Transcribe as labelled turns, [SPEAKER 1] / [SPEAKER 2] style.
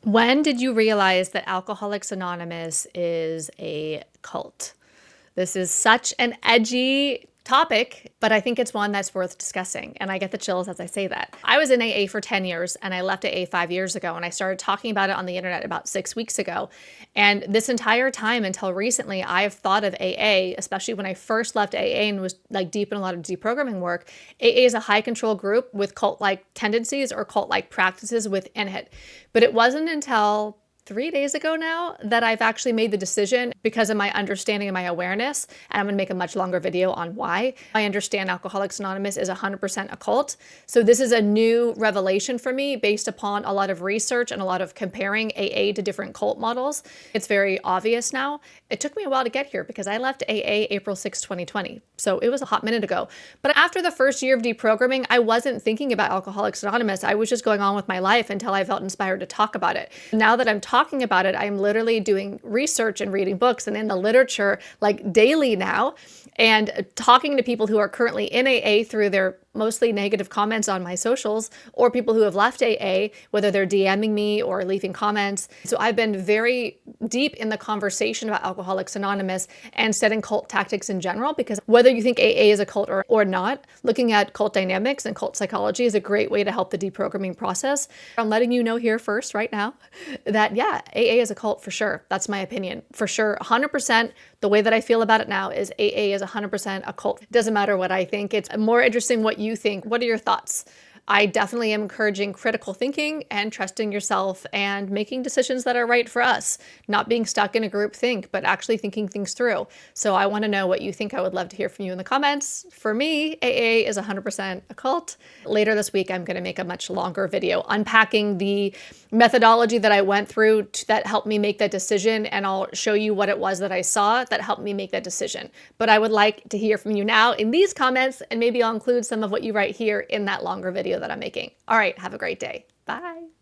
[SPEAKER 1] When did you realize that Alcoholics Anonymous is a cult? This is such an edgy topic, but I think it's one that's worth discussing. And I get the chills as I say that. I was in AA for 10 years and I left AA 5 years ago, and I started talking about it on the internet about 6 weeks ago. And this entire time until recently, I've thought of AA, especially when I first left AA and was like deep in a lot of deprogramming work. AA is a high control group with cult-like tendencies or cult-like practices within it. But it wasn't until 3 days ago now that I've actually made the decision, because of my understanding and my awareness, and I'm going to make a much longer video on why I understand Alcoholics Anonymous is 100% a cult. So this is a new revelation for me based upon a lot of research and a lot of comparing AA to different cult models. It's very obvious now. It took me a while to get here because I left AA April 6, 2020. So it was a hot minute ago. But after the first year of deprogramming, I wasn't thinking about Alcoholics Anonymous. I was just going on with my life until I felt inspired to talk about it. Now that I'm talking about it, I'm literally doing research and reading books and in the literature like daily now, and talking to people who are currently in AA through their mostly negative comments on my socials, or people who have left AA, whether they're DMing me or leaving comments. So I've been very deep in the conversation about Alcoholics Anonymous and setting cult tactics in general, because whether you think AA is a cult or not, looking at cult dynamics and cult psychology is a great way to help the deprogramming process. I'm letting you know here first right now that yeah, AA is a cult for sure. That's my opinion. For sure, 100%. The way that I feel about it now is AA is 100% a cult. It doesn't matter what I think. It's more interesting what you think. What are your thoughts? I definitely am encouraging critical thinking and trusting yourself and making decisions that are right for us, not being stuck in a group think, but actually thinking things through. So I want to know what you think. I would love to hear from you in the comments. For me, AA is 100% a cult. Later this week, I'm going to make a much longer video unpacking the methodology that I went through that helped me make that decision. And I'll show you what it was that I saw that helped me make that decision. But I would like to hear from you now in these comments, and maybe I'll include some of what you write here in that longer video that I'm making. All right, have a great day. Bye.